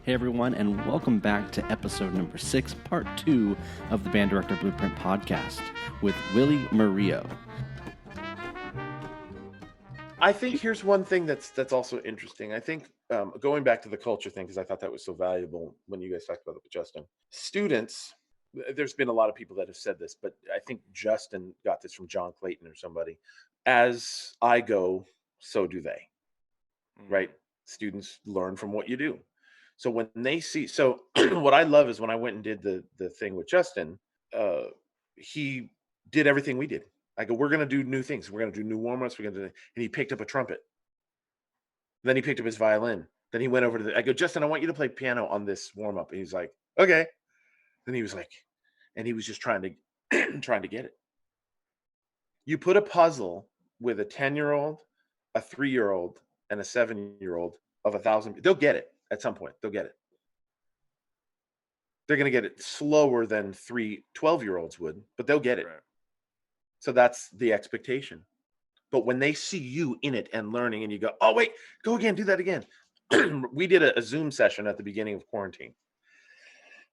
Hey everyone, and welcome back to episode number 6, part 2 of the Band Director Blueprint podcast with Willie Murillo. I think here's one thing that's also interesting. I think going back to the culture thing, because I thought that was so valuable when you guys talked about it with Justin. Students, there's been a lot of people that have said this, but I think Justin got this from John Clayton or somebody. As I go, so do they, right? Students learn from what you do. So when they see, so what I love is when I went and did the thing with Justin, he did everything we did. I go, we're going to do new things. We're going to do new warm-ups. We're going to do, and he picked up a trumpet. Then he picked up his violin. Then he went over to I go, Justin, I want you to play piano on this warm-up. And he's like, okay. Then he was like, and he was just trying to get it. You put a puzzle with a 10-year-old, a 3-year-old, and a 7-year-old of 1,000. They'll get it at some point. They'll get it. They're going to get it slower than 3 12-year-olds would, but they'll get it. Right. So that's the expectation. But when they see you in it and learning and you go, oh, wait, go again, do that again. We did a Zoom session at the beginning of quarantine.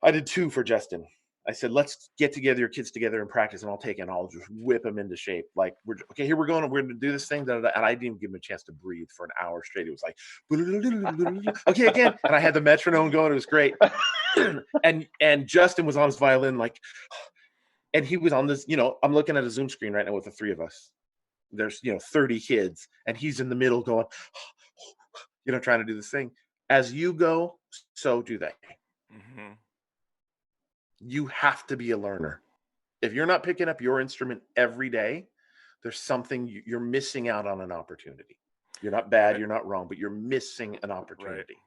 I did 2 for Justin. I said, let's get together, your kids together and practice, and I'll take it and I'll just whip them into shape. Like, okay, here we're going. We're going to do this thing. And I didn't even give him a chance to breathe for an hour straight. It was like, okay, again. And I had the metronome going. It was great. And Justin was on his violin, like, and he was on this, I'm looking at a Zoom screen right now with the 3 of us. There's, 30 kids, and he's in the middle going, trying to do this thing. As you go, so do they. Mm-hmm. You have to be a learner. If you're not picking up your instrument every day, there's something you're missing out on, an opportunity. You're not bad, right. You're not wrong, but you're missing an opportunity.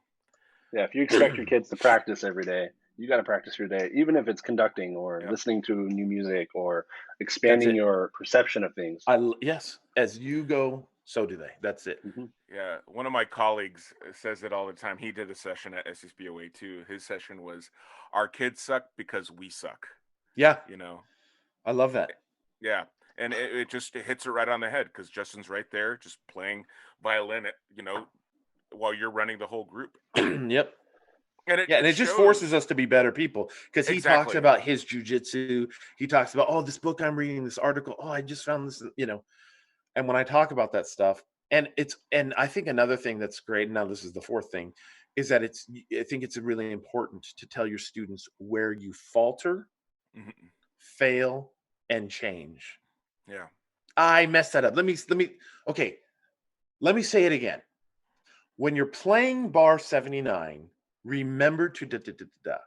Right. Yeah, if you expect your kids to practice every day, you got to practice your day, even if it's conducting or listening to new music or expanding your perception of things. Yes, as you go, so do they. That's it. Mm-hmm. Yeah, one of my colleagues says it all the time. He did a session at SSBOA too. His session was, our kids suck because we suck. Yeah. I love that. Yeah. And it just hits it right on the head because Justin's right there just playing violin, while you're running the whole group. Yep. And it just forces us to be better people because he talks about his jujitsu. He talks about, this book I'm reading, this article. Oh, I just found this, And when I talk about that stuff, and I think another thing that's great, now this is the 4th thing, is that I think it's really important to tell your students where you falter, fail, and change. Yeah. I messed that up. Let me say it again. When you're playing bar 79, remember to da.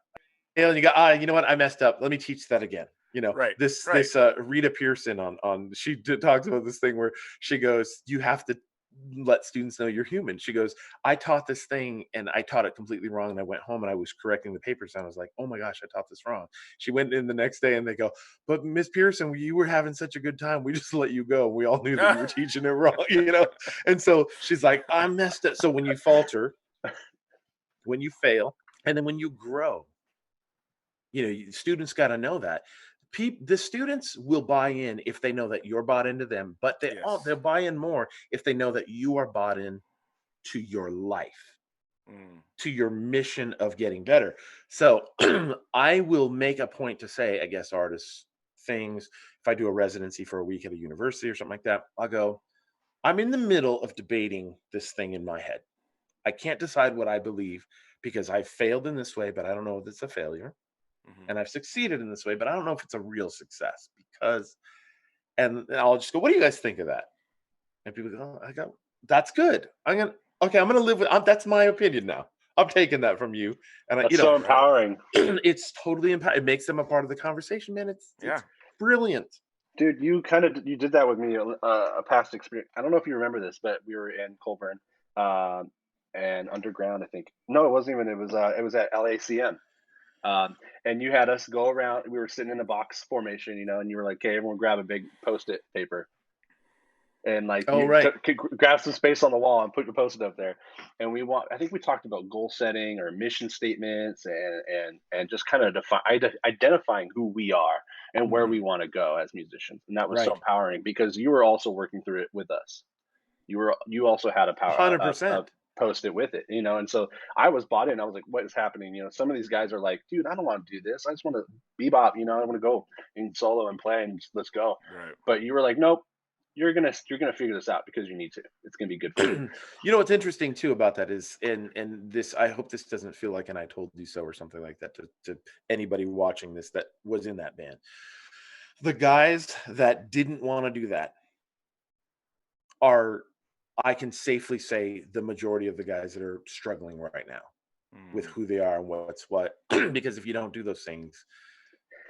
And you go, you know what? I messed up. Let me teach that again. Right. This Rita Pearson on she talks about this thing where she goes, you have to let students know you're human. She goes, I taught this thing and I taught it completely wrong. And I went home and I was correcting the papers and I was like, oh my gosh, I taught this wrong. She went in the next day and they go, but Miss Pearson, you were having such a good time. We just let you go. We all knew that you were teaching it wrong, And so she's like, I messed up. So when you falter, when you fail, and then when you grow, students got to know that. The students will buy in if they know that you're bought into them, but they'll buy in more if they know that you are bought in to your life, to your mission of getting better. So I will make a point to say, I guess, artists things. If I do a residency for a week at a university or something like that, I'll go, I'm in the middle of debating this thing in my head. I can't decide what I believe because I've failed in this way, but I don't know if it's a failure. And I've succeeded in this way, but I don't know if it's a real success and I'll just go, what do you guys think of that? And people go, I go, that's good. I'm going to live with, that's my opinion now. I'm taking that from you. And that's so empowering. It's totally empowering. It makes them a part of the conversation, man. It's brilliant. Dude, you did that with me, a past experience. I don't know if you remember this, but we were in Colburn and underground, I think. No, it wasn't even, it was at LACM. And you had us go around. We were sitting in a box formation, and you were like, "Okay, everyone, grab a big Post-it paper, and grab some space on the wall and put your Post-it up there." And I think we talked about goal setting or mission statements, and just kind of identifying who we are and where we want to go as musicians. And that was so empowering because you were also working through it with us. You also had a power 100%. post it with it, and so I was bought in. I was like, what is happening? Some of these guys are like, dude, I don't want to do this. I just want to bebop, I want to go and solo and play and let's go. Right. But you were like, nope, you're gonna figure this out because you need to. It's gonna be good for you. You know what's interesting too about that is, and this, I hope this doesn't feel like an "I told you so" or something like that to anybody watching this that was in that band. The guys that didn't want to do that are, I can safely say, the majority of the guys that are struggling right now with who they are and what's what. Because if you don't do those things,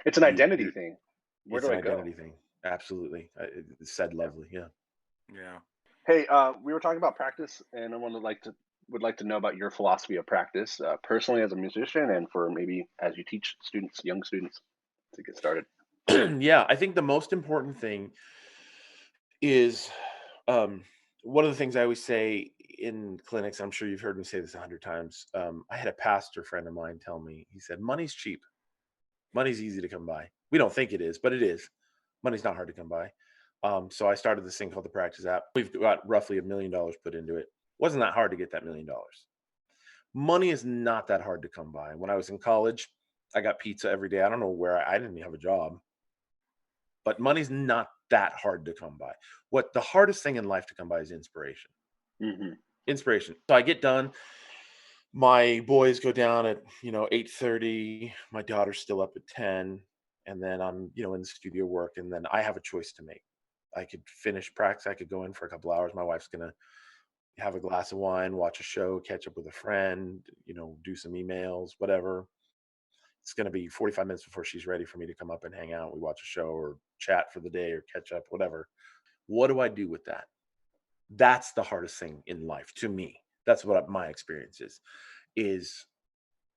It's an identity thing. Where it's do an I go? identity thing. Absolutely, it's said lovely. Yeah. Yeah. Hey, we were talking about practice, and I would like to know about your philosophy of practice, personally as a musician, and for maybe as you teach young students, to get started. Yeah, I think the most important thing is, one of the things I always say in clinics. I'm sure you've heard me say this 100 times. I had a pastor friend of mine tell me. He said, "Money's cheap. Money's easy to come by. We don't think it is, but it is. Money's not hard to come by." So I started this thing called the Practice app. We've got roughly $1 million put into it. Wasn't that hard to get that $1 million. Money is not that hard to come by. When I was in college, I got pizza every day. I don't know where I didn't have a job, but money's not that hard to come by. What the hardest thing in life to come by is inspiration. Mm-hmm. Inspiration. So I get done. My boys go down at 8:30. My daughter's still up at 10, and then I'm in the studio work, and then I have a choice to make. I could finish practice. I could go in for a couple hours. My wife's gonna have a glass of wine, watch a show, catch up with a friend, do some emails, whatever. It's gonna be 45 minutes before she's ready for me to come up and hang out. We watch a show or chat for the day or catch up, whatever. What do I do with that? That's the hardest thing in life to me. That's what my experience is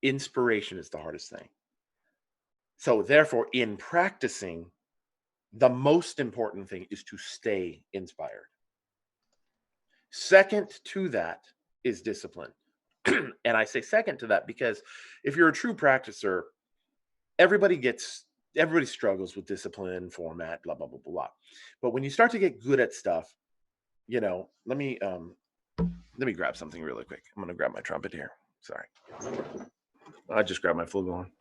inspiration is the hardest thing. So therefore, in practicing, the most important thing is to stay inspired. Second to that is discipline. And I say second to that because if you're a true practicer, everybody struggles with discipline, format, blah, blah, blah, blah, blah. But when you start to get good at stuff, let me grab something really quick. I'm going to grab my trumpet here. Sorry. I just grabbed my flugelhorn.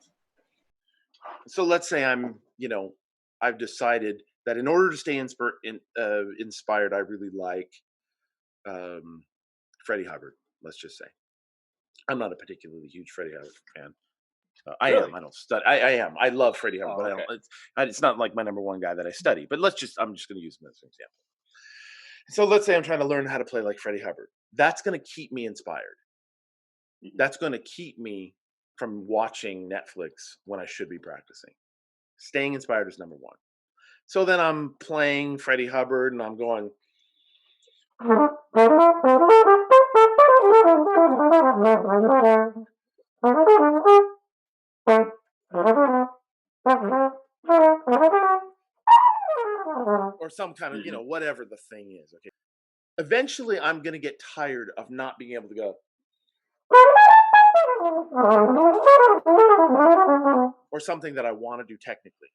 So let's say I've decided that in order to stay inspired, I really like Freddie Hubbard. Let's just say I'm not a particularly huge Freddie Hubbard fan. I Really? am. I don't study. I am. I love Freddie Hubbard, but okay. I don't. It's not like my number one guy that I study. But I'm just going to use him as an example. So let's say I'm trying to learn how to play like Freddie Hubbard. That's going to keep me inspired. That's going to keep me from watching Netflix when I should be practicing. Staying inspired is number one. So then I'm playing Freddie Hubbard and I'm going. Or some kind of, whatever the thing is. Okay. Eventually, I'm going to get tired of not being able to go. Or something that I want to do technically.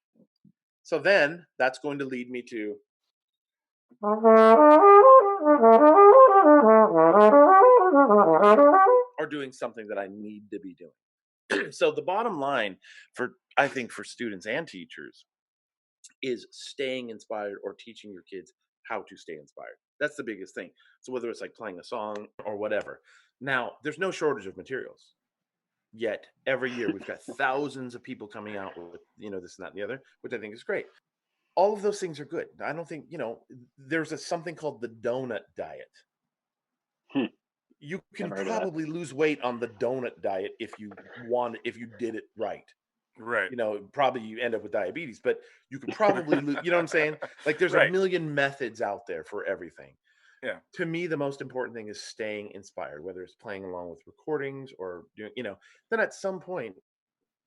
So then that's going to lead me to. Or doing something that I need to be doing. So the bottom line I think for students and teachers is staying inspired or teaching your kids how to stay inspired. That's the biggest thing. So whether it's like playing a song or whatever. Now, there's no shortage of materials. Yet every year we've got thousands of people coming out with, this and that and the other, which I think is great. All of those things are good. I don't think, there's something called the donut diet. You can probably lose weight on the donut diet if you did it right. Right. Probably you end up with diabetes, but you could probably lose, you know what I'm saying? Like there's a million methods out there for everything. Yeah. To me, the most important thing is staying inspired, whether it's playing along with recordings or doing, then at some point,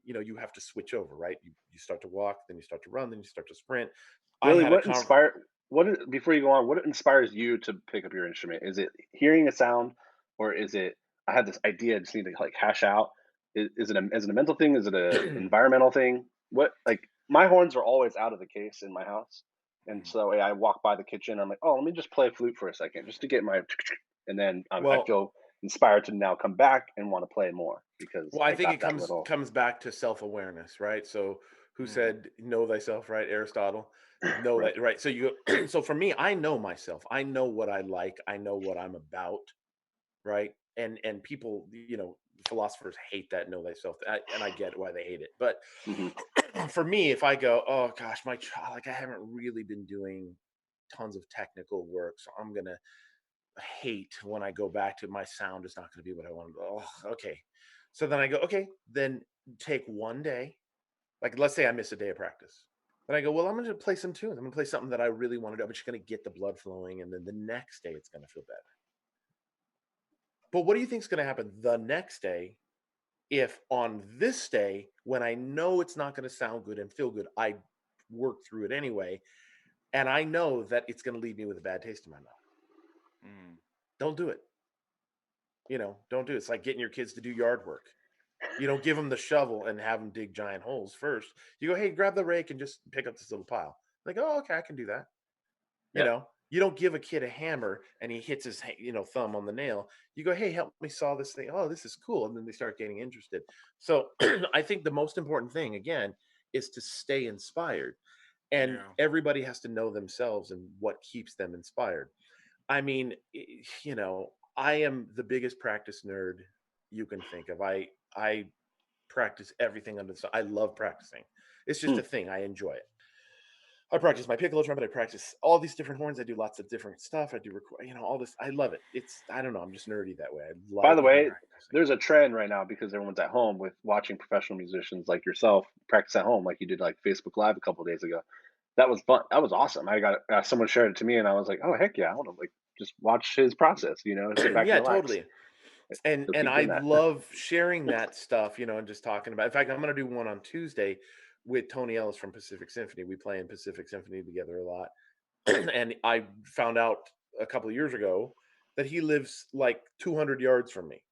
you have to switch over, right? You start to walk, then you start to run, then you start to sprint. Really, before you go on, what inspires you to pick up your instrument? Is it hearing a sound, or is it, I had this idea, I just need to like hash out? Is it a mental thing? Is it an environmental thing? My horns are always out of the case in my house. And so I walk by the kitchen, I'm like, oh, let me just play flute for a second, just to get my, and then I feel inspired to now come back and want to play more because Well, I I think got it that little. comes back to self-awareness, right? So who said know thyself, right? Aristotle. Know Right. that, right? So you so for me, I know myself. I know what I like. I know what I'm about, right? And people, philosophers hate that know thyself. And I get why they hate it. But Hmm. for me, if I go, oh gosh, my child, like I haven't really been doing tons of technical work, so I'm gonna hate when I go back to my sound is not going to be what I want. Oh, okay. So then I go, okay, then take one day. Like let's say I miss a day of practice. Then I go, well, I'm going to play some tunes. I'm going to play something that I really want to do. I'm just going to get the blood flowing, and then the next day it's going to feel better. But what do you think is going to happen the next day if on this day, when I know it's not going to sound good and feel good, I work through it anyway, and I know that it's going to leave me with a bad taste in my mouth? Don't do it. Don't do it. It's like getting your kids to do yard work. You don't give them the shovel and have them dig giant holes first. You go, hey, grab the rake and just pick up this little pile. Like, oh, okay, I can do that. Yeah. You don't give a kid a hammer and he hits his, thumb on the nail. You go, hey, help me saw this thing. Oh, this is cool. And then they start getting interested. So I think the most important thing, again, is to stay inspired. And everybody has to know themselves and what keeps them inspired. I mean, I am the biggest practice nerd you can think of. I practice everything under the sun. I love practicing. It's just a thing. I enjoy it. I practice my piccolo trumpet. I practice all these different horns. I do lots of different stuff. I do all this. I love it. I don't know. I'm just nerdy that way. I By the like way, practicing. there's a trend right now because everyone's at home with watching professional musicians like yourself practice at home, like you did like Facebook Live a couple of days ago. That was fun. That was awesome. I got someone shared it to me, and I was like, "Oh heck yeah, I want to like just watch his process, sit back and Yeah, relax." totally. And So and keep I doing that. love sharing that stuff, and just talking about. In fact, I'm going to do one on Tuesday with Tony Ellis from Pacific Symphony. We play in Pacific Symphony together a lot. And I found out a couple of years ago that he lives like 200 yards from me.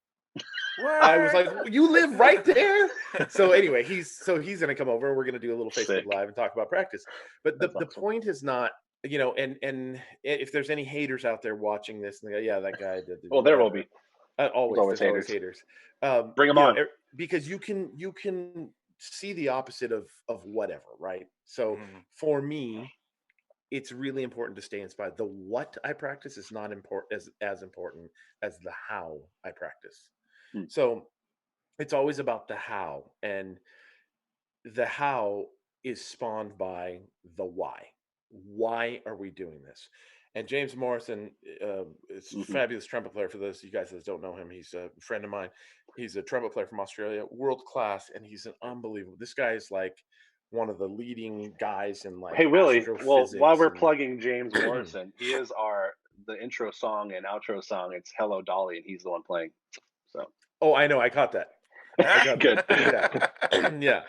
I was like, you live right there. So anyway, he's going to come over and we're going to do a little Facebook Sick. Live and talk about practice. But the That's awesome. point is not, and if there's any haters out there watching this, and they go, yeah, that guy did Well, there will whatever. be. There's always There's always haters. haters. Bring them on. Because you can see the opposite of whatever, right? So for me, it's really important to stay inspired. The what I practice is not important as important as the how I practice. Hmm. So it's always about the how, and the how is spawned by the why. Why are we doing this? And James Morrison is a Hmm. fabulous trumpet player. For those of you guys that don't know him, he's a friend of mine. He's a trumpet player from Australia, world class, and he's an unbelievable. This guy is like one of the leading guys in Hey like Willie, well, while astrophysics we're and plugging James Morrison, he is the intro song and outro song. It's "Hello Dolly," and he's the one playing. So oh, I know, I caught that. I got good. that. Yeah.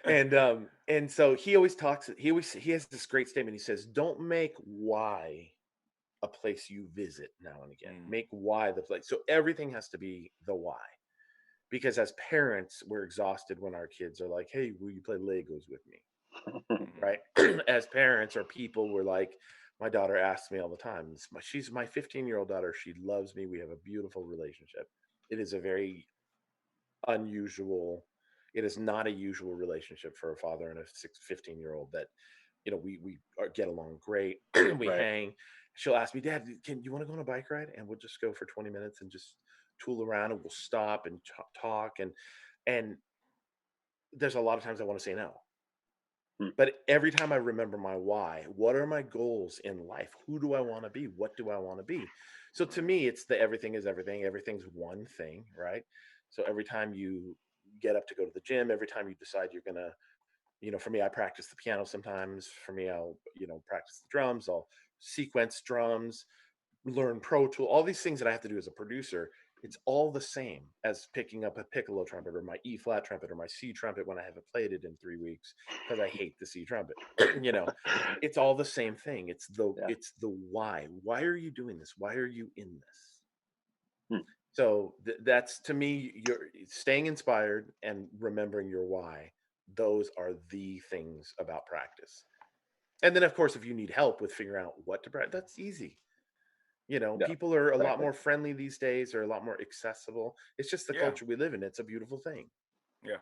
Yeah. And so he always he has this great statement. He says, don't make why a place you visit now and again. Make why the place. So everything has to be the why. Because as parents, we're exhausted when our kids are like, hey, will you play Legos with me? Right. As parents or people, we're like, my daughter asks me all the time. She's my 15-year-old daughter. She loves me. We have a beautiful relationship. It is a very unusual. It is not a usual relationship for a father and a 15-year-old that, get along great. We Right. hang. She'll ask me, Dad, can you want to go on a bike ride? And we'll just go for 20 minutes and just tool around, and we'll stop and talk. And there's a lot of times I want to say no. But every time I remember my why, what are my goals in life? Who do I want to be? What do I want to be? So to me, it's the everything is everything. Everything's one thing, right? So every time you get up to go to the gym, every time you decide you're going to, for me, I practice the piano sometimes. For me, I'll, practice the drums. I'll sequence drums, learn Pro Tool, all these things that I have to do as a producer. It's all the same as picking up a piccolo trumpet or my E flat trumpet or my C trumpet when I haven't played it in 3 weeks because I hate the C trumpet. It's all the same thing. It's the why. Why are you doing this? Why are you in this? So that's, to me, you're staying inspired and remembering your why. Those are the things about practice. And then, of course, if you need help with figuring out what to practice, that's easy. You know, Yeah, people are a lot exactly. more friendly these days. They're a lot more accessible. It's just the Yeah. culture we live in. It's a beautiful thing. Yeah.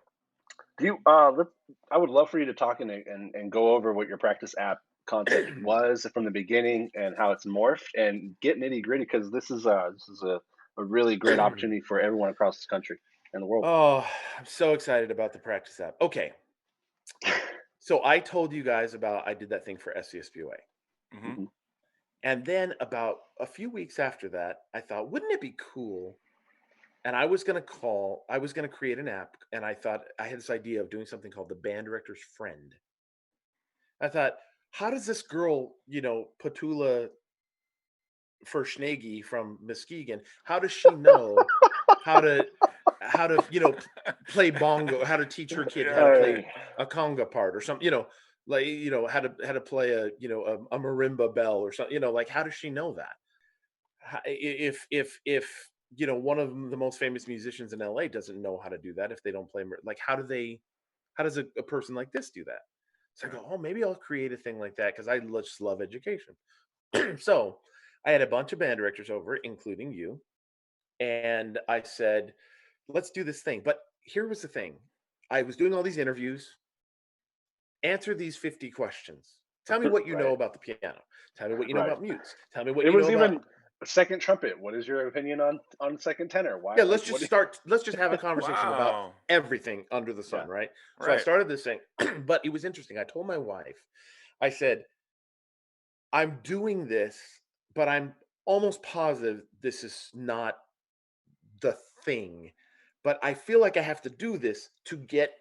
Do you I would love for you to talk and go over what your practice app concept was from the beginning and how it's morphed and get nitty gritty, because this is a really great opportunity for everyone across this country and the world. Oh, I'm so excited about the practice app. Okay. So I told you guys about I did that thing for SCSBOA. Hmm. Mhm. And then about a few weeks after that, I thought, wouldn't it be cool? And I was going to create an app. And I thought, I had this idea of doing something called the band director's friend. I thought, how does this girl, Petula Verschnagi from Muskegon, how does she know how to, play bongo, how to teach her kid how to Yeah. play Right. a conga part or something, like, how to play a marimba bell or something, like, how does she know that? If one of the most famous musicians in LA doesn't know how to do that, if they don't play like, how does a person like this do that? So I Yeah. go, oh, maybe I'll create a thing like that because I just love education. So I had a bunch of band directors over, including you, and I said, let's do this thing. But here was the thing: I was doing all these interviews. Answer these 50 questions. Tell me what you know Right, about the piano. Tell me what you know right. about mutes. Tell me what It you know was about. even second trumpet. What is your opinion on second tenor? Why, Yeah, like, let's what? just start. Let's just have a conversation about Wow. everything under the Yeah, sun, right? So I Right. started this thing, but it was interesting. I told my wife, I said, I'm doing this, but I'm almost positive this is not the thing. But I feel like I have to do this to get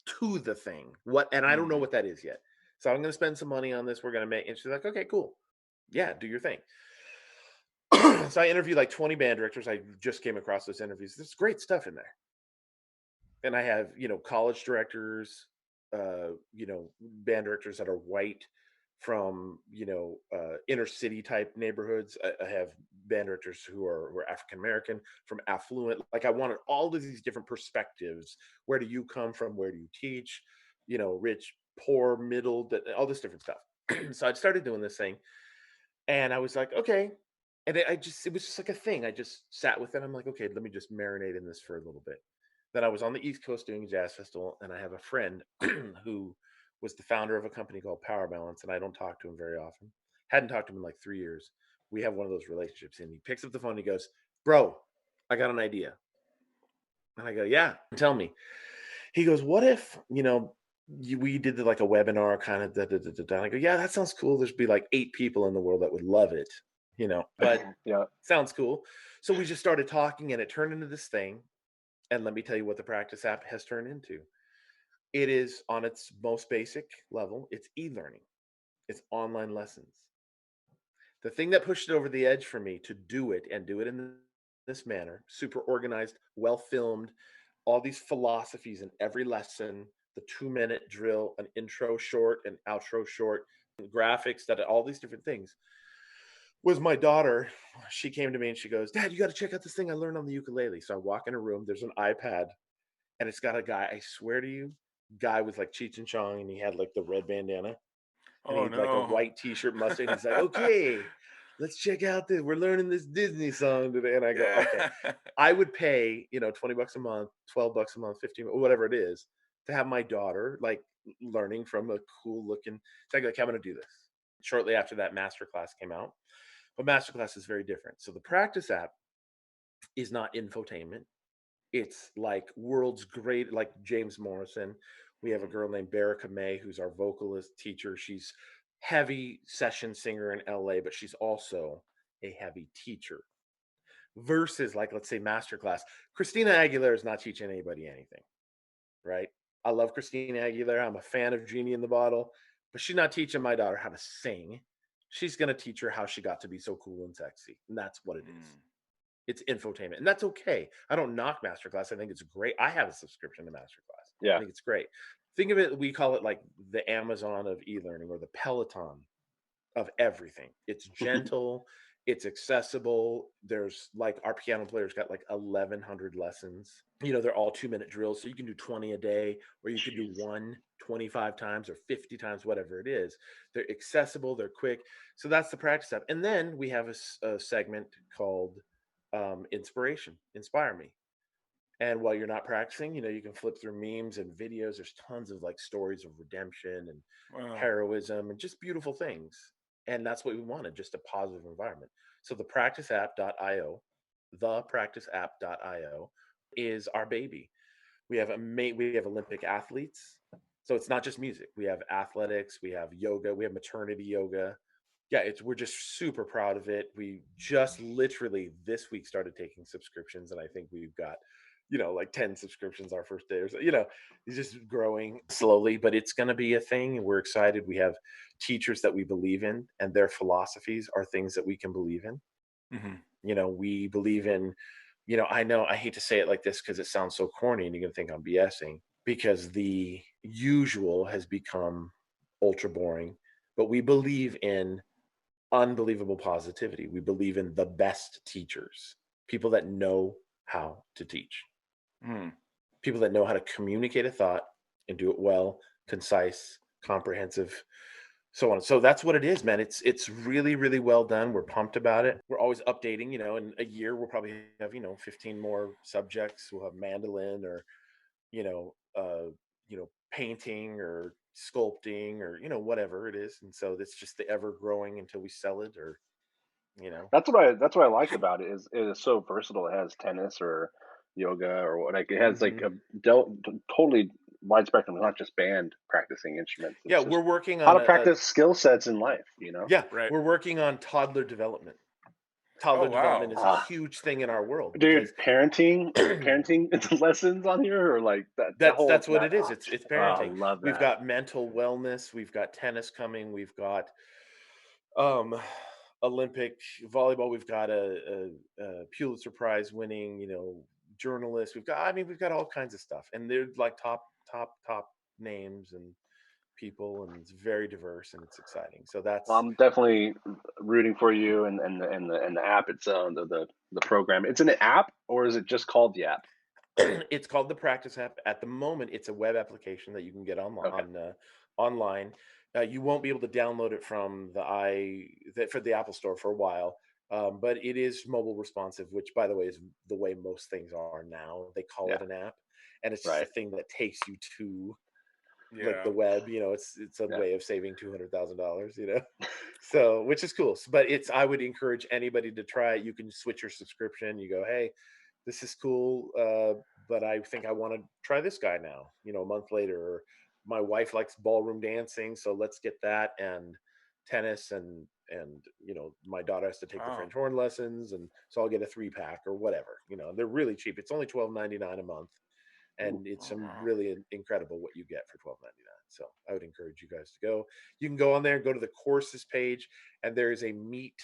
to the thing. What, and I don't know Mm. what that is yet. So I'm going to spend some money on this. We're going to make, and she's like, okay, cool. Yeah, do your thing. So I interviewed like 20 band directors. I just came across those interviews. There's great stuff in there. And I have, college directors, band directors that are white from, inner city type neighborhoods. I have band directors who are African American, from affluent. Like, I wanted all of these different perspectives. Where do you come from? Where do you teach? Rich, poor, middle, all this different stuff. So I started doing this thing, and I was like, okay. And it was just like a thing. I just sat with it. I'm like, okay, let me just marinate in this for a little bit. Then I was on the East Coast doing a jazz festival, and I have a friend who was the founder of a company called Power Balance, and I don't talk to him very often. Hadn't talked to him in like 3 years. We have one of those relationships, and he picks up the phone. And he goes, "Bro, I got an idea." And I go, "Yeah, tell me." He goes, "What if we did like a webinar kind of da da da da da?" And I go, "Yeah, that sounds cool. There's be like 8 people in the world that would love it, but yeah. sounds cool." So we just started talking, and it turned into this thing. And let me tell you what the practice app has turned into. It is, on its most basic level, it's e-learning. It's online lessons. The thing that pushed it over the edge for me to do it and do it in this manner, super organized, well filmed, all these philosophies in every lesson, the 2-minute drill, an intro short, an outro short, graphics, that all these different things, was my daughter. She came to me and she goes, "Dad, you got to check out this thing I learned on the ukulele." So I walk in a room, there's an iPad, and it's got a guy, I swear to you, guy with like Cheech and Chong, and he had like the red bandana, and he Oh had like a no. white t-shirt, mustache. And he's like, "Okay, let's check out this. We're learning this Disney song today." And I go, Yeah. "Okay." I would pay, $20 a month, $12 a month, 15, whatever it is, to have my daughter like learning from a cool looking. So I go, "Okay, I'm gonna do this." Shortly after that, Masterclass came out, but Masterclass is very different. So the practice app is not infotainment. It's like world's great, like James Morrison. We have a Mhm. girl named Baraka May who's our vocalist teacher. She's heavy session singer in LA, but she's also a heavy teacher. Versus, like, let's say Masterclass. Christina Aguilera is not teaching anybody anything, right? I love Christina Aguilera. I'm a fan of Genie in the Bottle, but she's not teaching my daughter how to sing. She's going to teach her how she got to be so cool and sexy. And that's what it is. Mm. It's infotainment, and that's okay. I don't knock Masterclass. I think it's great. I have a subscription to Masterclass. I Yeah. think it's great. Think of it, we call it like the Amazon of e-learning, or the Peloton of everything. It's gentle, It's accessible. There's like our piano player's got like 1,100 lessons. They're all 2-minute drills. So you can do 20 a day, or you could do Jeez. one 25 times or 50 times, whatever it is. They're accessible, they're quick. So that's the practice app. And then we have a segment called Inspiration, Inspire Me. And while you're not practicing, you can flip through memes and videos. There's tons of like stories of redemption and Wow. heroism and just beautiful things. And that's what we wanted, just a positive environment. So thepracticeapp.io, thepracticeapp.io is our baby. We have Olympic athletes. So it's not just music. We have athletics, we have yoga, we have maternity yoga. Yeah, we're just super proud of it. We just literally this week started taking subscriptions, and I think we've got like 10 subscriptions our first day or so. It's just growing slowly, but it's going to be a thing, and we're excited. We have teachers that we believe in, and their philosophies are things that we can believe in. We believe in, I know I hate to say it like this because it sounds so corny and you're going to think I'm BSing, because the usual has become ultra boring, but we believe in unbelievable positivity. We believe in the best teachers, people that know how to teach, people that know how to communicate a thought and do it well, concise, comprehensive, so on. So that's what it is, man. It's really, really well done. We're pumped about it. We're always updating. In a year we'll probably have 15 more subjects. We'll have mandolin, or you know painting, or sculpting, or whatever it is. And so it's just the ever growing until we sell it, or That's what I like about it, is it is so versatile. It has tennis or yoga or what, like it has like Mhm. a totally wide spectrum. It's not just band practicing instruments. Yeah, It's we're just working how on to practice skill sets in life. yeah, Right. we're working on toddler development. Oh, Toddler wow. development is a Ah, huge thing in our world, dude, because parenting lessons on here, or like that the that's whole that's what that. it is. It's I parenting. love We've that. got mental wellness. We've got tennis coming. We've got um Olympic volleyball. We've got a Pulitzer Prize winning, journalist. We've got all kinds of stuff, and they're like top names and people, and it's very diverse, and it's exciting. So Well, that's I'm definitely rooting for you, and the app. It's the program. It's an app, or is it just called the app? it's called the Practice App. At the moment, it's a web application that you can get Okay. online. You won't be able to download it from for the Apple Store for a while, but it is mobile responsive, which, by the way, is the way most things are now. They call Yeah. it an app, and it's just a Right. thing that takes you to like Yeah. the web. It's a Yeah. way of saving $200,000. So, which is cool. But I would encourage anybody to try it. You can switch your subscription. You go, hey, this is cool, but I think I want to try this guy now, a month later. Or my wife likes ballroom dancing, so let's get that, and tennis, and my daughter has to take the Wow. French horn lessons, and so I'll get a 3-pack or whatever. They're really cheap. It's only $12.99 a month, Ooh. and it's Oh, some wow. really incredible what you get for $12.99. So I would encourage you guys to go. You can go on there and go to the courses page, and there is a meet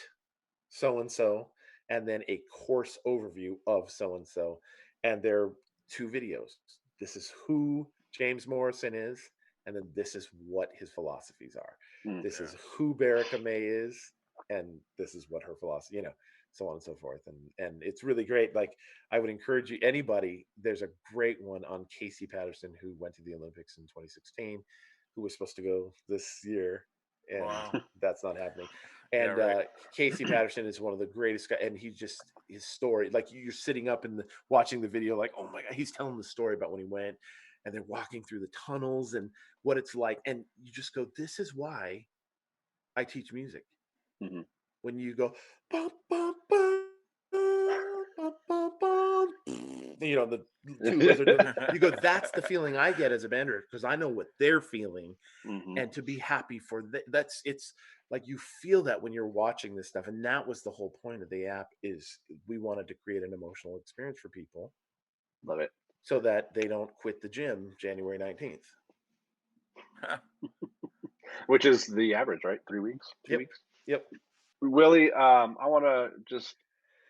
so and so, and then a course overview of so and so, and there are 2 videos. This is who James Morrison is, and then this is what his philosophies are. Mm. This Yeah. is who Baraka May is, and this is what her philosophy, so on and so forth. And it's really great. Like, I would encourage you, anybody. There's a great one on Casey Patterson, who went to the Olympics in 2016, who was supposed to go this year, and Wow. that's not happening. Yeah, And right. Casey Patterson is one of the greatest guys, and his story, like, you're sitting up and watching the video, like, oh my god, he's telling the story about when he went, and they're walking through the tunnels and what it's like, and you just go, this is why I teach music. Mhm. When you go, bum, bum, bum, bum, bum, bum, the 2 lizard movies, you go, that's the feeling I get as a band director, because I know what they're feeling, Mhm. and to be happy for that's it's like, you feel that when you're watching this stuff. And that was the whole point of the app, is we wanted to create an emotional experience for people, Love it. so that they don't quit the gym January 19th. Which is the average, right? 3 weeks, 2 weeks. Yep. Willie, I want to just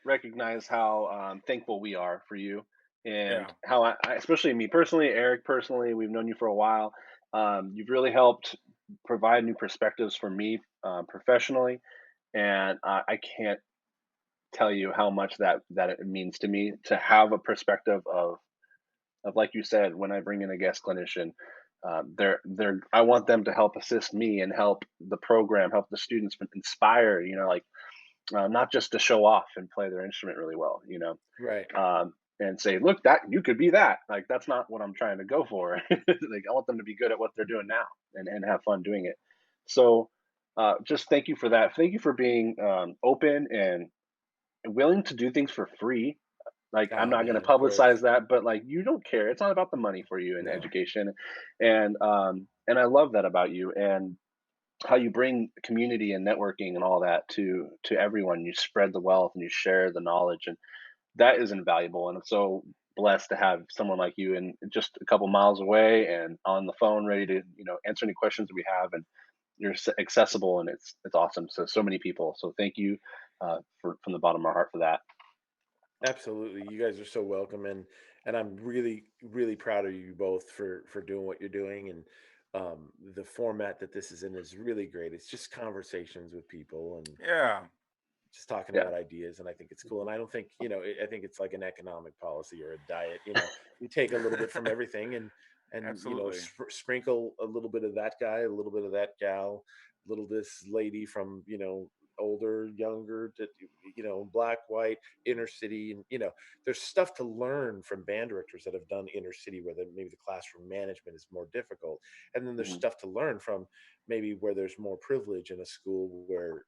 recognize how thankful we are for you, Yeah. and how especially me personally, Eric personally, we've known you for a while. You've really helped provide new perspectives for me professionally, and I can't tell you how much that it means to me to have a perspective of like you said, when I bring in a guest clinician, they're I want them to help assist me and help the program, help the students inspire, like not just to show off and play their instrument really well, Right. and say, look, that you could be that. Like that's not what I'm trying to go for. Like I want them to be good at what they're doing now and have fun doing it. So just thank you for that. Thank you for being open and willing to do things for free. Like I'm Oh not going to man, of course. publicize that, but like you don't care. It's not about the money for you in No. education, and I love that about you and how you bring community and networking and all that to everyone. You spread the wealth and you share the knowledge, and that is invaluable. And I'm so blessed to have someone like you and just a couple miles away and on the phone, ready to answer any questions that we have. And you're accessible, and it's awesome. So many people. So thank you from the bottom of our heart for that. Absolutely. You guys are so welcome, and I'm really really proud of you both for doing what you're doing, and the format that this is in is really great. It's just conversations with people and Yeah. just talking Yeah. about ideas, and I think it's cool. And I don't think, I think it's like an economic policy or a diet. You take a little bit from everything, and Absolutely. sprinkle a little bit of that guy, a little bit of that gal, a little this lady from older, younger, to black, white, inner city, and there's stuff to learn from band directors that have done inner city where maybe the classroom management is more difficult, and then there's Mhm. stuff to learn from maybe where there's more privilege in a school where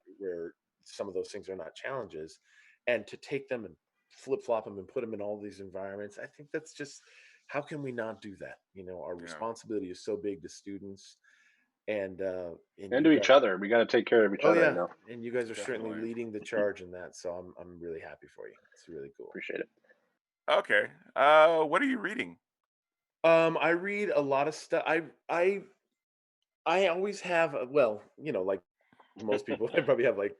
some of those things are not challenges, and to take them and flip flop them and put them in all these environments. I think that's just, how can we not do that? Our Yeah. responsibility is so big to students, and And you to guys. each other, we got to take care of each Oh other. yeah, and you guys are certainly Definitely. leading the charge in that, so I'm really happy for you. It's really cool. Appreciate it. Okay. What are you reading? I read a lot of stuff. I always have, well, like most people, I probably have like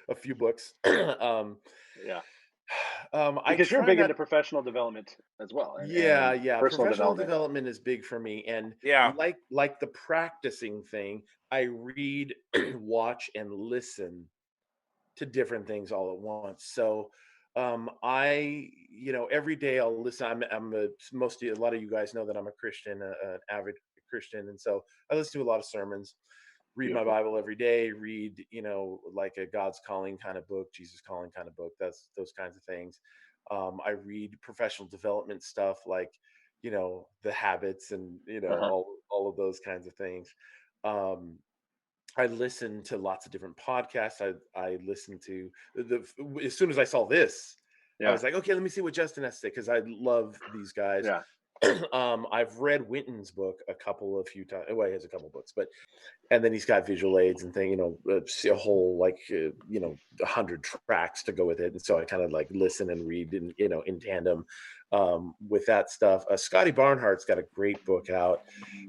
a few books. Yeah, I because you're try big not. into professional development as well, Yeah, and yeah. personal Professional development. development is big for me, and Yeah. like the practicing thing, I read, watch, and listen to different things all at once. So I, every day I'll listen. I'm a lot of you guys know that I'm a Christian, an avid Christian, and so I listen to a lot of sermons, read my Beautiful. Bible every day, read, like a God's Calling kind of book, Jesus Calling kind of book. That's those kinds of things. I read professional development stuff like, the habits and, Uh-huh. all of those kinds of things. Um, I listen to lots of different podcasts. I listen to as soon as I saw this, I Yeah, was like, okay, let me see what Justin has to say because I love these guys. yeah. I've read Winton's book a few times. Well, he has a couple books, but and then he's got visual aids and thing, a whole like 100 tracks to go with it, and so I kind of like listen and read in in tandem with that stuff. Scotty Barnhart's got a great book out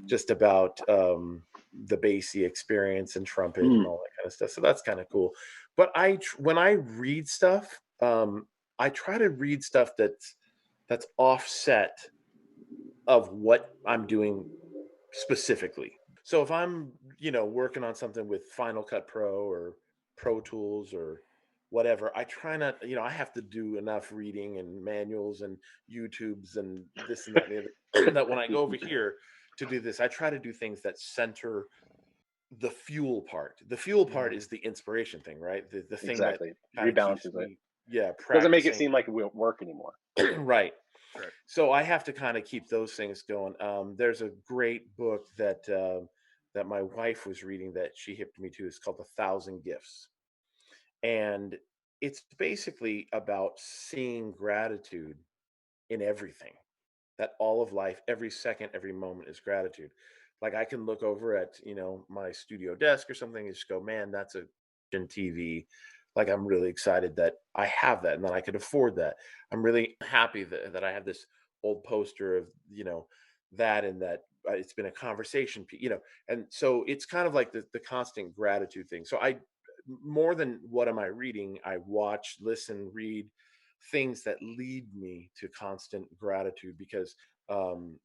just about the Basie experience and trumpet and Mm. all that kind of stuff. So that's kind of cool. But when I read stuff, I try to read stuff that's offset of what I'm doing specifically. So if I'm, working on something with Final Cut Pro or Pro Tools or whatever, I try not, I have to do enough reading and manuals and YouTubes and this and that and the other that when I go over here to do this, I try to do things that center the fuel part. The fuel part Mhm. is the inspiration thing, right? The thing that Exactly. kind of keeps Rebalances it. me, yeah, Doesn't make it practicing. seem like it won't work anymore. Right. Right. So I have to kind of keep those things going. There's a great book that my wife was reading that she hipped me to. It's called The Thousand Gifts, and it's basically about seeing gratitude in everything. That all of life, every second, every moment is gratitude. Like I can look over at my studio desk or something and just go, man, that's a TV. Like I'm really excited that I have that and that I could afford that. I'm really happy that I have this old poster of that, and that it's been a conversation and so it's kind of like the constant gratitude thing. So I, more than what am I reading, I watch, listen, read things that lead me to constant gratitude, because um,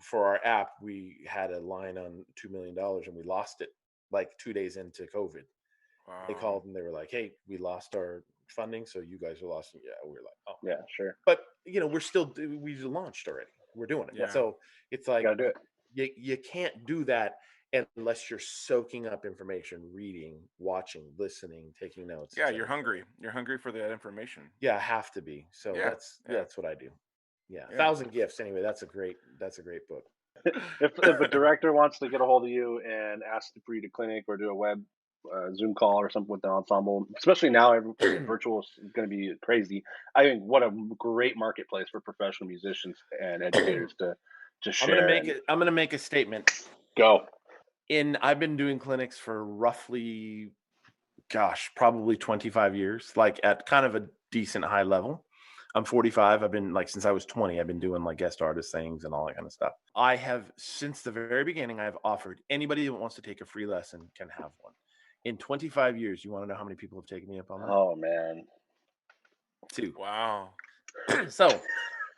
for our app we had a line on $2 million and we lost it like 2 days into COVID. They Wow. called and they were like, hey, we lost our funding, so you guys are lost. And yeah, we're like, oh, Yeah, sure. but we've launched already. We're doing it. Yeah. So it's like Gotta do it. you can't do that unless you're soaking up information, reading, watching, listening, taking notes. Yeah, you're hungry. You're hungry for that information. Yeah, have to be. So Yeah, that's what I do. Yeah, Yeah. 1,000 Gifts. Anyway, that's a great book. If a director wants to get a hold of you and ask for you to clinic or do a web Zoom call or something with the ensemble, especially now, virtual is going to be crazy. I think what a great marketplace for professional musicians and educators to share. I'm gonna make a statement. Go. I've been doing clinics for roughly, probably 25 years, like at kind of a decent high level. I'm 45. I've been like, since I was 20, I've been doing like guest artist things and all that kind of stuff. I have, since the very beginning, I've offered anybody that wants to take a free lesson can have one. In 25 years, you want to know how many people have taken me up on that? Oh man. 2. Wow. So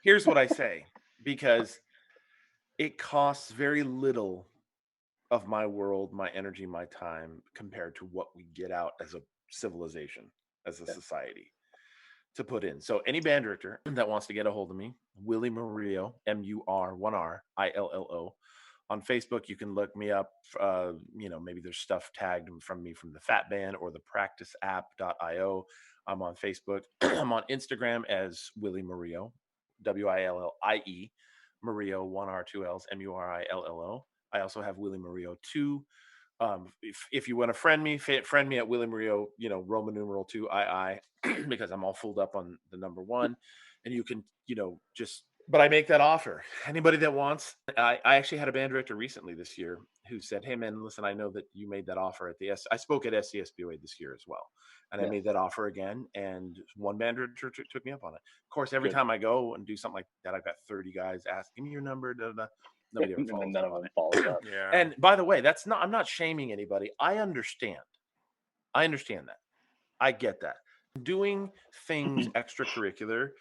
here's what I say, because it costs very little of my world, my energy, my time, compared to what we get out as a civilization, as a society, to put in. So any band director that wants to get a hold of me, Willie Murillo, Murillo, on Facebook. You can look me up. Maybe there's stuff tagged from me from the Fat Band or ThePracticeApp.io. I'm on Facebook. I'm on Instagram as Willie Murillo, Willie Murillo, 1R, 2 L's, Murillo. I also have Willie Murillo 2. If you want to friend me at Willie Murillo, Roman numeral 2 II, because I'm all fooled up on the number 1, and you can, but I make that offer. Anybody that wants, I actually had a band director recently this year who said, "Hey man, listen, I know that you made that offer at I spoke at SCSBOA this year as well. And I made that offer again, and one band director took me up on it. Of course, every time I go and do something like that, I've got 30 guys ask, give me your number, Nobody ever follows up on it. Yeah. And by the way, I'm not shaming anybody. I understand that. I get that. Doing things extracurricular,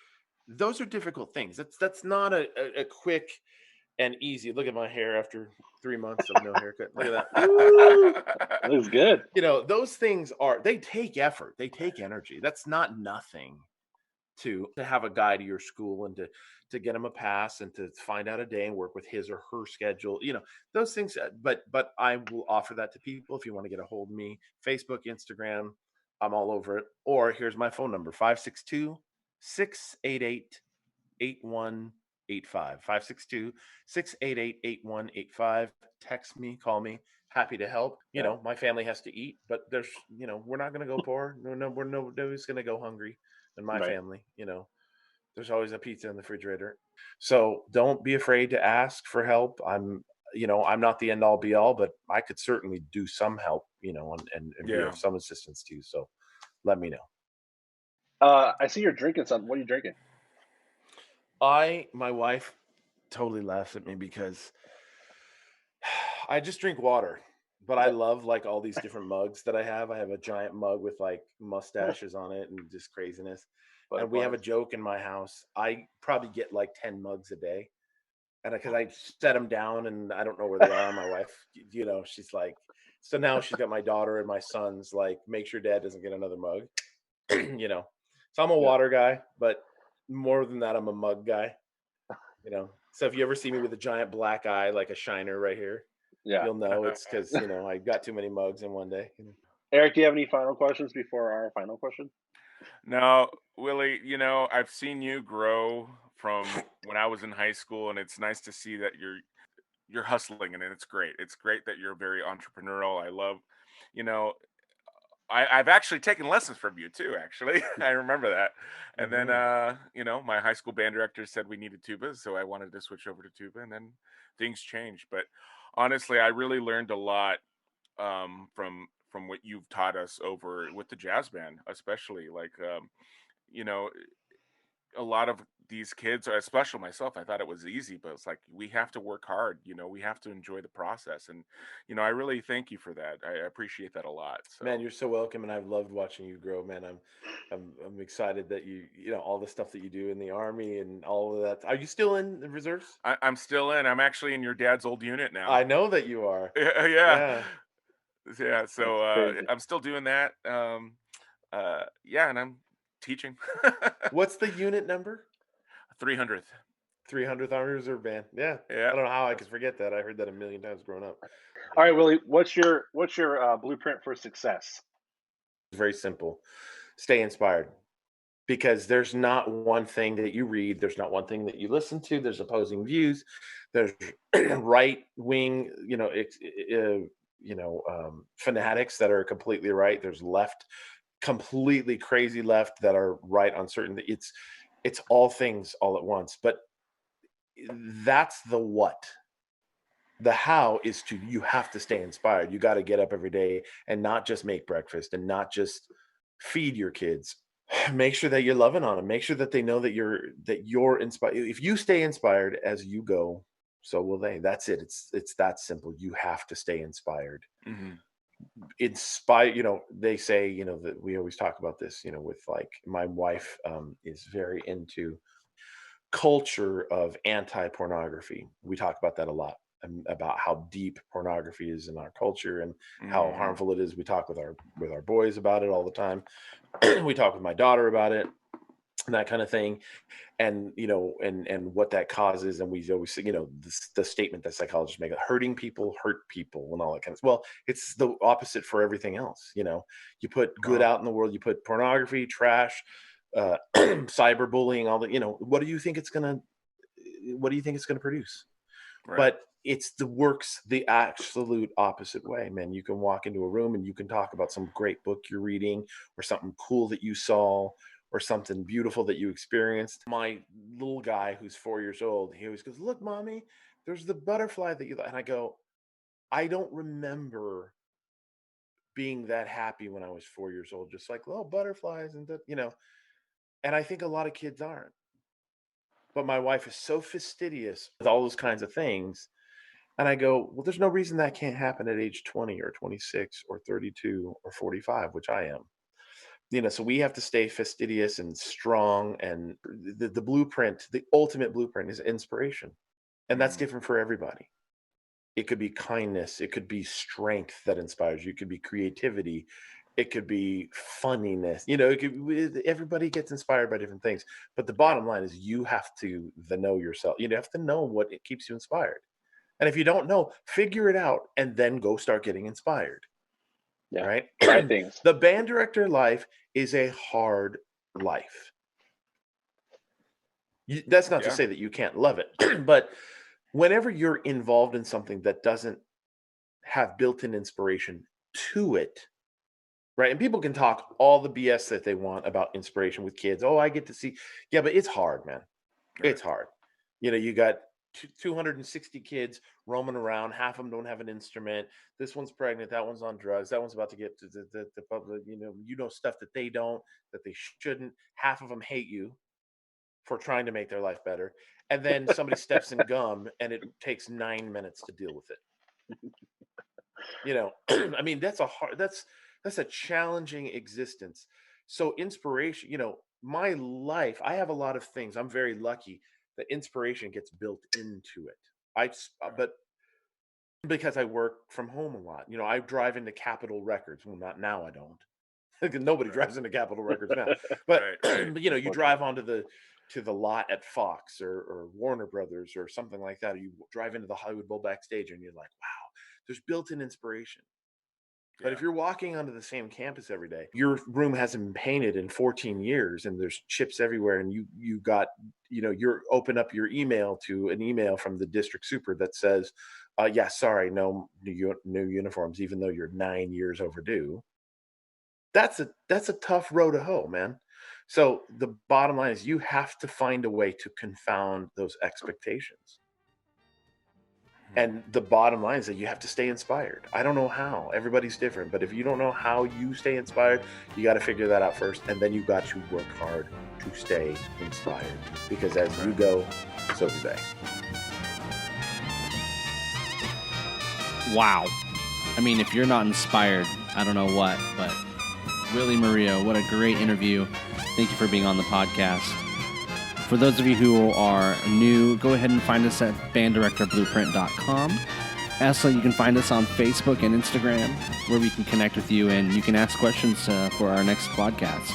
those are difficult things. That's not a quick and easy. Look at my hair after 3 months of no haircut. Look at that. That was good. Those things they take effort. They take energy. That's not nothing to have a guy to your school and to get him a pass and to find out a day and work with his or her schedule, those things. But I will offer that to people. If you want to get a hold of me, Facebook, Instagram, I'm all over it. Or here's my phone number, 562-688-8185, 562-688-8185. Text me, call me. Happy to help. My family has to eat, but there's, we're not going to go poor. Nobody's going to go hungry in my family. There's always a pizza in the refrigerator. So don't be afraid to ask for help. I'm not the end all be all, but I could certainly do some help, and be of some assistance to you. So let me know. I see you're drinking something. What are you drinking? My wife totally laughs at me because I just drink water, but I love like all these different mugs that I have. I have a giant mug with like mustaches on it and just craziness. And we have a joke in my house. I probably get like 10 mugs a day. And because I set them down and I don't know where they are. My wife, she's like, so now she's got my daughter and my sons like, make sure dad doesn't get another mug, So I'm a water guy, but more than that, I'm a mug guy, So if you ever see me with a giant black eye, like a shiner right here, you'll know it's because, I got too many mugs in one day. Eric, do you have any final questions before our final question? No, Willie, I've seen you grow from when I was in high school, and it's nice to see that you're hustling, and it's great. It's great that you're very entrepreneurial. I love, I've actually taken lessons from you too, actually. I remember that. And then, my high school band director said we needed tubas, so I wanted to switch over to tuba, and then things changed. But honestly, I really learned a lot from what you've taught us over with the jazz band, especially like, a lot of these kids, especially myself, I thought it was easy, but it's like, we have to work hard, we have to enjoy the process. And, I really thank you for that. I appreciate that a lot. So. Man, you're so welcome. And I've loved watching you grow, man. I'm excited that you all the stuff that you do in the Army and all of that. Are you still in the reserves? I'm still in. I'm actually in your dad's old unit now. I know that you are. Yeah. So I'm still doing that. And teaching. What's the unit number? 300th. 300th Army Reserve Band. Yeah. Yeah. I don't know how I could forget that. I heard that a million times growing up. All right, Willie, what's your blueprint for success? It's very simple. Stay inspired. Because there's not one thing that you read, there's not one thing that you listen to, there's opposing views, there's right wing, fanatics that are completely right. There's left, completely crazy left that are right on certain. It's all things all at once. But that's the what. The how is you have to stay inspired. You got to get up every day and not just make breakfast and not just feed your kids. Make sure that you're loving on them. Make sure that they know that you're inspired. If you stay inspired as you go, so will they. That's it. It's that simple. You have to stay inspired. Inspire. They say that we always talk about this. With like my wife is very into culture of anti-pornography. We talk about that a lot, about how deep pornography is in our culture and how harmful it is. We talk with our boys about it all the time. We talk with my daughter about it and that kind of thing, and and what that causes. And we always say, the statement that psychologists make: hurting people hurt people, and all that kind of. Well, it's the opposite for everything else. You put good out in the world, you put pornography, trash, cyberbullying, all that. What do you think it's gonna produce? Right. But it's the absolute opposite way, man. You can walk into a room and you can talk about some great book you're reading, or something cool that you saw, or something beautiful that you experienced. My little guy who's 4 years old, he always goes, "Look, Mommy, there's the butterfly that you like." And I go, I don't remember being that happy when I was 4 years old, just like, "Oh, butterflies," and and I think a lot of kids aren't. But my wife is so fastidious with all those kinds of things. And I go, well, there's no reason that can't happen at age 20 or 26 or 32 or 45, which I am. So we have to stay fastidious and strong. And the blueprint, the ultimate blueprint, is inspiration. And that's different for everybody. It could be kindness. It could be strength that inspires you. It could be creativity. It could be funniness. Everybody gets inspired by different things. But the bottom line is you have to know yourself. You have to know what it keeps you inspired. And if you don't know, figure it out and then go start getting inspired. Yeah, right? Try things. The band director life is a hard life. That's not to say that you can't love it. But whenever you're involved in something that doesn't have built-in inspiration to it, right? And people can talk all the BS that they want about inspiration with kids. Oh, I get to see. Yeah, but it's hard, man. Right. It's hard. You got 260 kids roaming around. Half of them don't have an instrument. This one's pregnant. That one's on drugs. That one's about to get to the public. Stuff that they don't, that they shouldn't. Half of them hate you for trying to make their life better. And then somebody steps in gum and it takes 9 minutes to deal with it. I mean, that's a challenging existence. So inspiration, my life, I have a lot of things. I'm very lucky that inspiration gets built into it. But because I work from home a lot, I drive into Capitol Records. Well, not now, I don't. Nobody drives into Capitol Records now. But but you drive onto the lot at Fox or Warner Brothers or something like that. Or you drive into the Hollywood Bowl backstage and you're like, wow, there's built-in inspiration. But if you're walking onto the same campus every day, your room hasn't been painted in 14 years and there's chips everywhere, and you got, you're open up your email to an email from the district super that says, sorry, no new uniforms, even though you're 9 years overdue. That's a tough row to hoe, man. So the bottom line is you have to find a way to confound those expectations. And the bottom line is that you have to stay inspired. I don't know how. Everybody's different. But if you don't know how you stay inspired, you got to figure that out first. And then you got to work hard to stay inspired. Because as you go, so do they. Wow. I mean, if you're not inspired, I don't know what. But Willie Murillo, what a great interview. Thank you for being on the podcast. For those of you who are new, go ahead and find us at banddirectorblueprint.com. Also, you can find us on Facebook and Instagram, where we can connect with you and you can ask questions for our next podcast.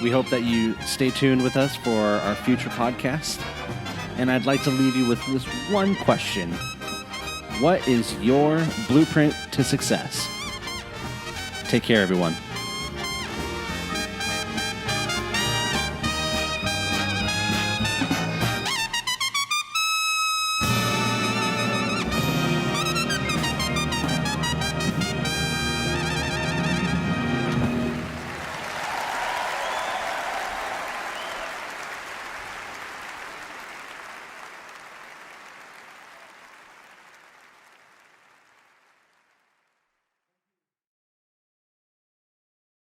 We hope that you stay tuned with us for our future podcast. And I'd like to leave you with this one question. What is your blueprint to success? Take care, everyone.